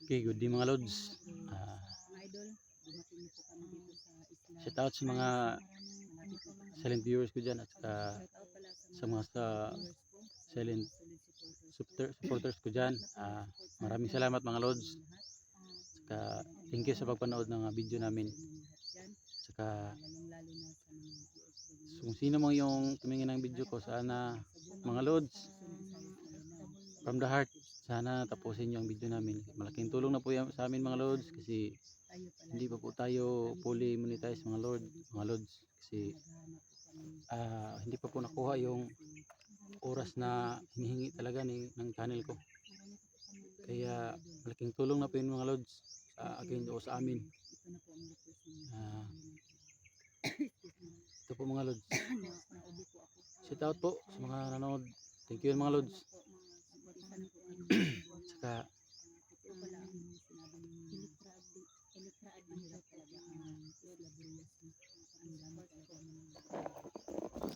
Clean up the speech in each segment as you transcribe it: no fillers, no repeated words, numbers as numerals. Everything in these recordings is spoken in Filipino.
Okay, good day mga lods. Shout out sa mga silent viewers ko dyan at sa mga silent supporters ko dyan. Maraming salamat mga lods. Thank you sa pagpanood ng video namin. Kung sino mo yung tumingin ng video ko, sana mga lods, from the heart, sana tapusin yung video namin. Malaking tulong na po yan sa amin mga lods, kasi hindi pa po tayo fully monetize mga lods, kasi hindi pa po nakuha yung oras na hinihingi talaga ng channel ko. Kaya malaking tulong na po yun mga lods sa akin o sa amin. Ito po mga lods, shout out po sa mga nanonood. Thank you mga lods.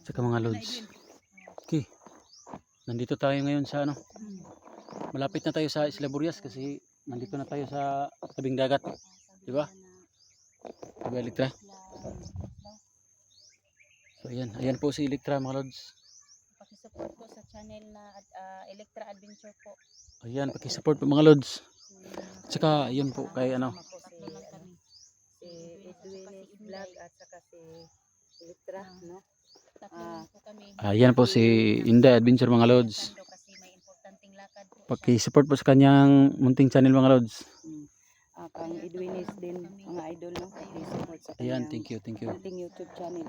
Saka mga lods, okay, nandito tayo ngayon sa malapit na tayo sa Isla Burias, kasi nandito na tayo sa tabing dagat, di ba? Diba Electra? So ayan po si Electra mga lods. Pakisupport po sa channel na Electra Adventure po. Ayan, pakisupport po mga lods. Tsaka yun po kay si Edwin Vlog at saka si Electra, no? Ayan po si Inday Adventure mga lods. Pakisupport po sa kanyang munting channel mga lods. Kang Edwinis din mga idol, no? Pakisupport sa Ayan, kanyang thank you. munting YouTube channel,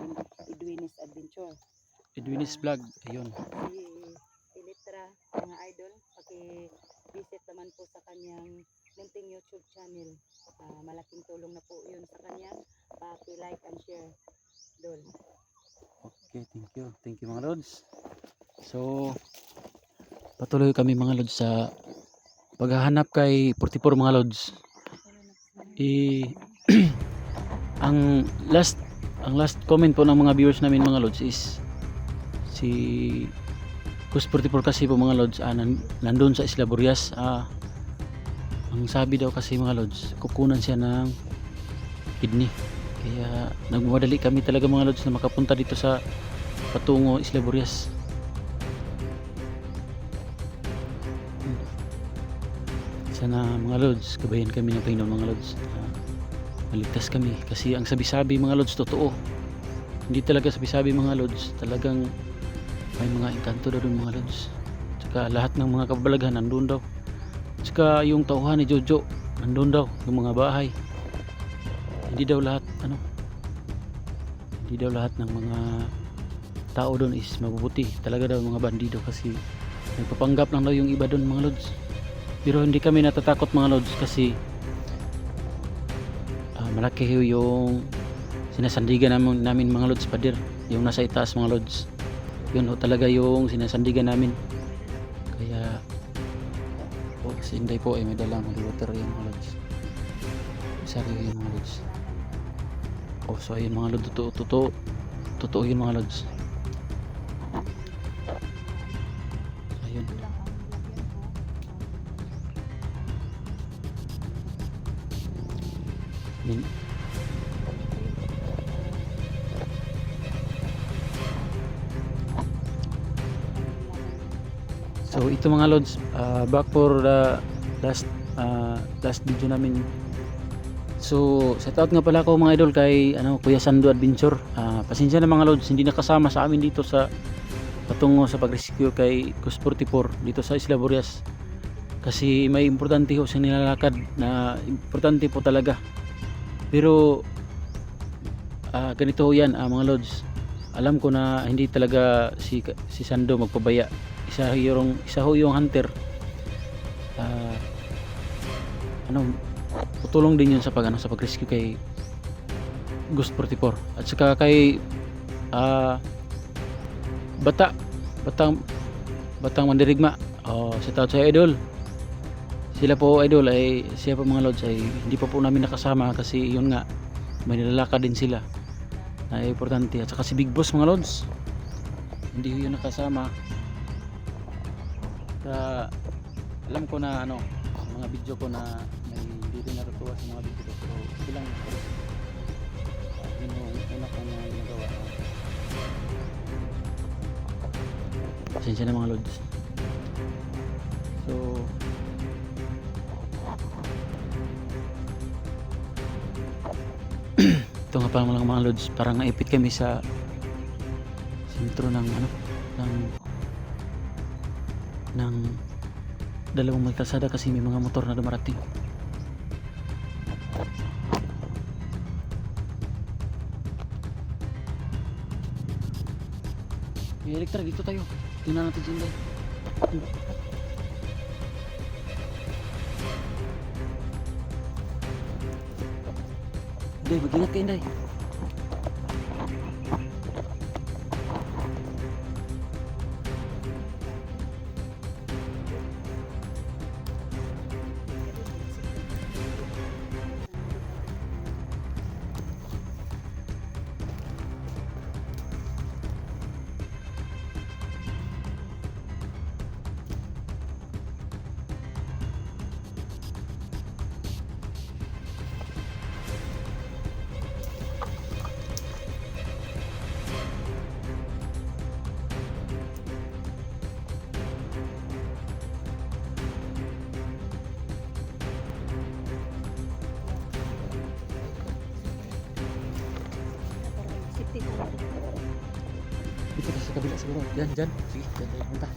Edwinis Adventure. Edwinis Vlog, ayun. Si Electra mga idol, paki-visit naman po sa kanyang munting YouTube channel. Malaking tulong na po yun sa kanya. Paki-like and share, idol. Okay, thank you mga lods. So patuloy kami mga lods sa paghahanap kay 44 mga lods. Ang last comment po ng mga viewers namin mga lods is si Kus 44 kasi po mga lods, nandun sa Isla Burias. Ang sabi daw kasi mga lods, kukunan siya ng kidney. Kaya nagmadali kami talaga mga lods na makapunta dito sa patungo Isla Burias. Sana mga lods, gabayan kami ng Panginoon mga lods. Maligtas kami, kasi ang sabi-sabi mga lods totoo. Hindi talaga sabi-sabi mga lods, talagang may mga engkanto daw dun mga lods. Tsaka lahat ng mga kababalaghan nandun daw. Tsaka yung tauhan ni Jojo nandun daw, yung mga bahay. Hindi daw lahat ng mga tao doon is mabubuti. Talaga daw mga bandido, kasi nagpapanggap lang daw yung iba doon mga lods. Pero hindi kami natatakot mga lods, kasi malaki yung sinasandigan namin mga lods, pader, yung nasa itaas mga lods. Yun talaga yung sinasandigan namin. Kaya si Inday po ay may dalang water yung mga lods. Sari yung mga lods. So ayun mga lods, totoo yun mga lods. Ayun. So ito mga lods, back for the last video namin. So shout out nga pala ako mga idol kay Kuya Sando Adventure. Pasensya na mga lods, hindi nakasama sa amin dito sa patungo sa pag-rescue kay Kus 44 dito sa Isla Burias, kasi may importante ho sa nilalakad na importante po talaga. Pero ganito ho yan mga lods, alam ko na hindi talaga si Sando magpabaya. Isa ho yung hunter. Tutulong din yun sa pag-rescue kay Kus 44 at saka kay Batang Mandirigma. Shout out sa idol. Sila po idol ay siya po mga lods ay hindi pa po namin nakasama, kasi yun nga may nilalakad din sila na importante. At saka si Big Boss mga lods, hindi yun nakasama. Alam ko na mga video ko na may natutuwa sa mga video ko, pero bilang yun yung una kong mga ginagawa. Pasensya na mga lods. So ito nga pala lang mga lods, parang naipit kami sa sentro ng ng dalawang may kalsada kasi may mga motor na dumarating. May elektrik dito tayo. Tingnan natin dyan. Day, mag-ingat ka, Inday. Dito ka sa kabila siguro. Dyan. Sige, dyan tayo punta.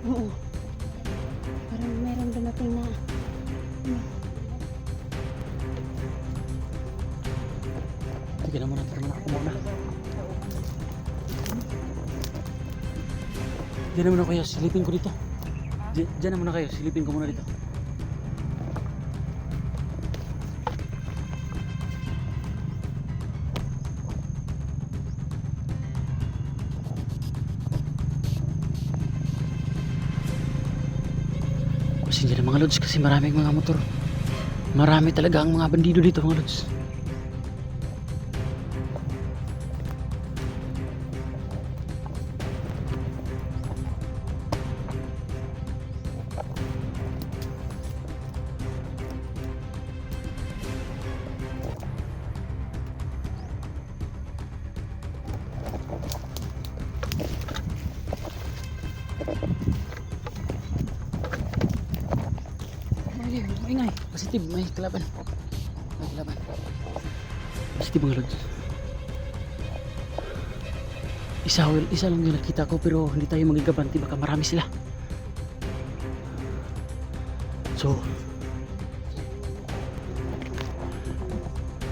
Oo. Parang meron dumating na. Sige na muna, tara muna ako muna. Diyan na muna kayo, silipin ko dito. Diyan na muna kayo, silipin ko muna dito. Pasensya na mga lods kasi maraming mga motor. Marami talaga ang mga bandido dito mga lods. Maingay, positive, may kalaban. May kalaban. Positive mga lods. Isa lang yung nakita ko pero hindi tayo magigabanti, baka marami sila. So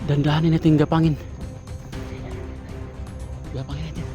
dandahanin natin gapangin. Gapangin natin.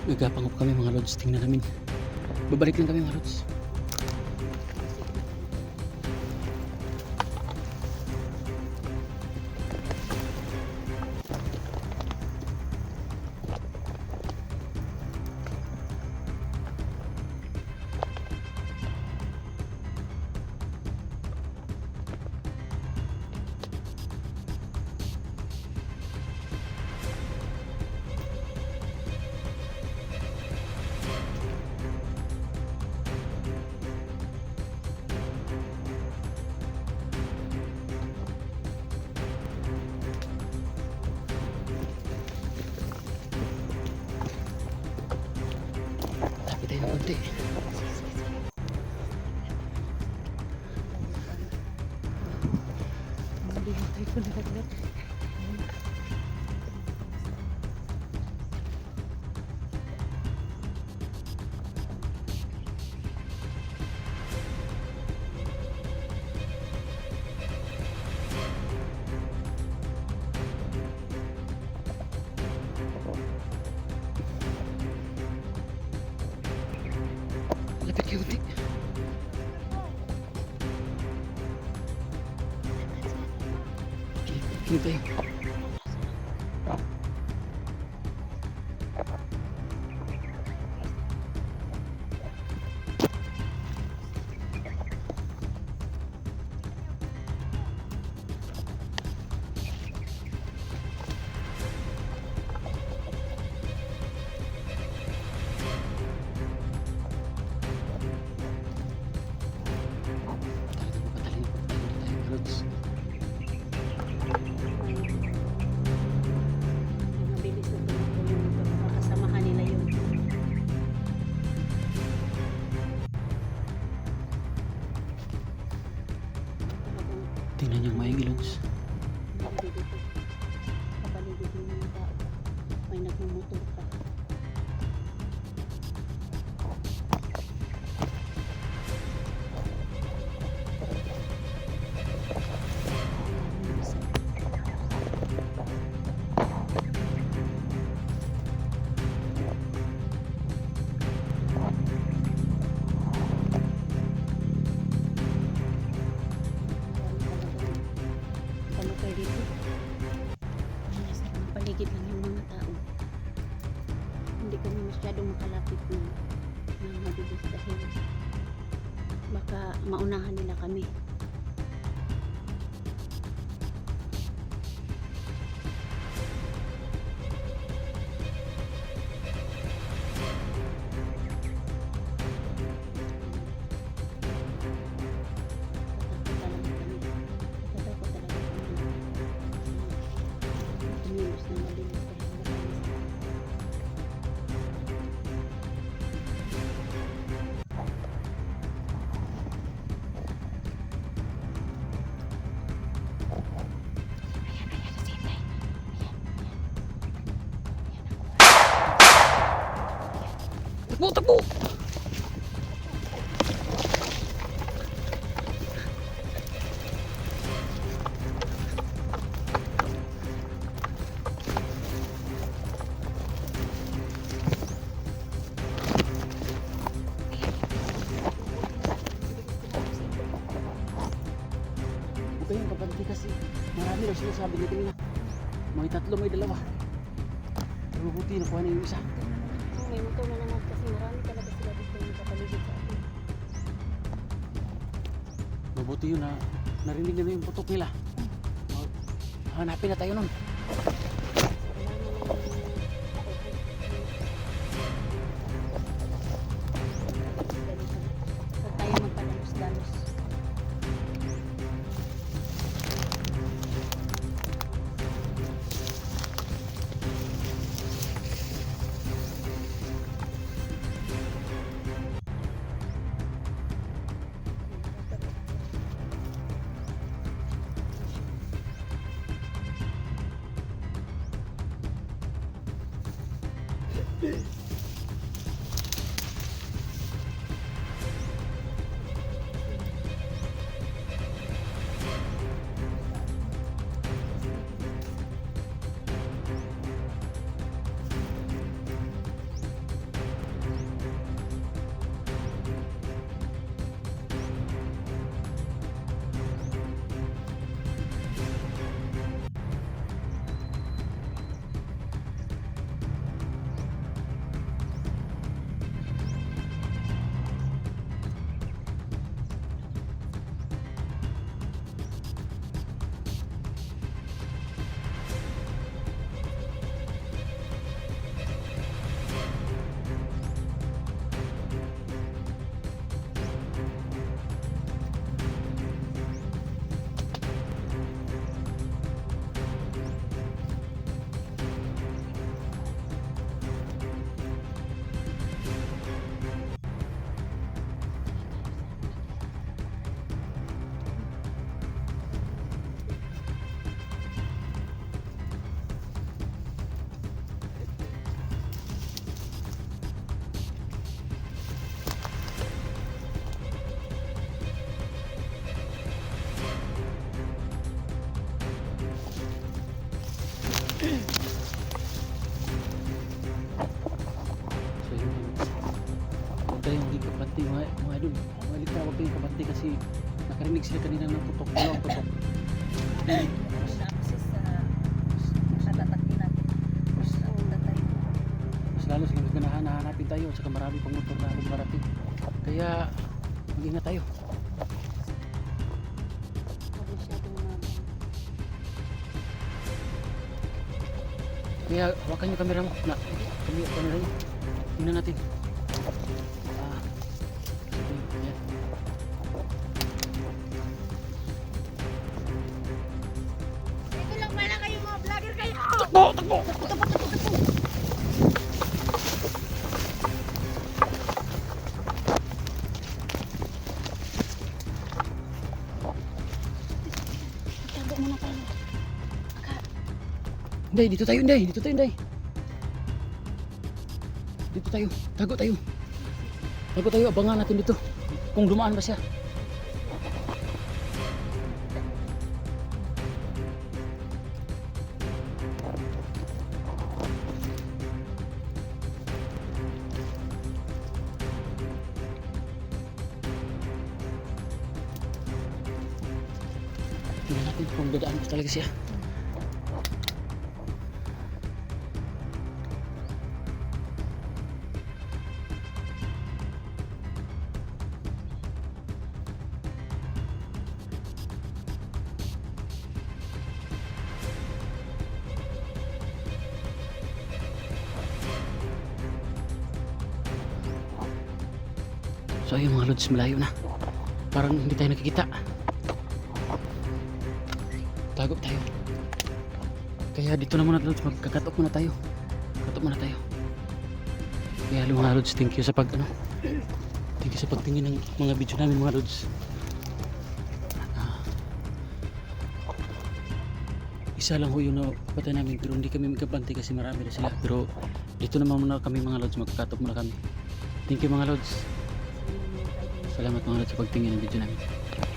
Nagapangop kami mga lods, tingnan namin. Babalik lang kami mga lods. konti. Sige tayo. Mabilis na tumakbo yung motor. Makasamahan nila yun. Talagang Tingnan niyang maigi Lods. nandito dito. Kapaligid ng mga tao. May nagmumotor pa. Palukay dito. Nasa mga paligid lang yung mga tao. Hindi kami masyadong makalapit ng mabilis dahil baka maunahan nila kami. Natatakot talaga kami. Tumilos na mabilis dahil mabilis. Takbo, takbo! Huwag kayong kapanti kasi marami daw sinasabi nito na. May tatlo, may dalawa. Pero buti nakuha na yung isa. May motor na naman kasi marami talaga sila dito yung kapaligid sa atin. Mabuti yun na narinig na yung putok nila. Hanapin na tayo nun. Huwag tayo magpadalos-dalos. So yun. Huwag kayong hindi kapanti mga idol. Malik na huwag kayong kapanti kasi nakarinig sila kanina ng putok. Dalawang putok. Sa access sa hahanapin tayo at saka marami pang motor na dumarating. Kaya mag-ingat tayo. Masyadong mga Kaya hawakan yung camera mo na. Camera mo. Tingnan natin. Yan. Ito lang pala kayo mga vlogger kayo. Tago muna tayo. Hindi, dito tayo, hindi. Dito tayo, hindi. Dito tayo. Tago tayo. Tago tayo, abangan natin dito. Kung dumaan ba siya. Tingnan natin kung dadaan ba talaga siya. So ayun mga lods, malayo na. Parang hindi tayo nakikita. Tago tayo. Kaya dito na muna lods, magkakatok muna tayo. Katok muna tayo. Kaya mga lods, thank you sa thank you sa pagtingin ng mga video namin mga lods. Isa lang ho yung napatay namin pero hindi kami magkabantay kasi marami na sila. Pero dito naman muna kami mga lods, magkakatok muna kami. Thank you mga lods. Salamat mga lods sa pagtingin ng video namin.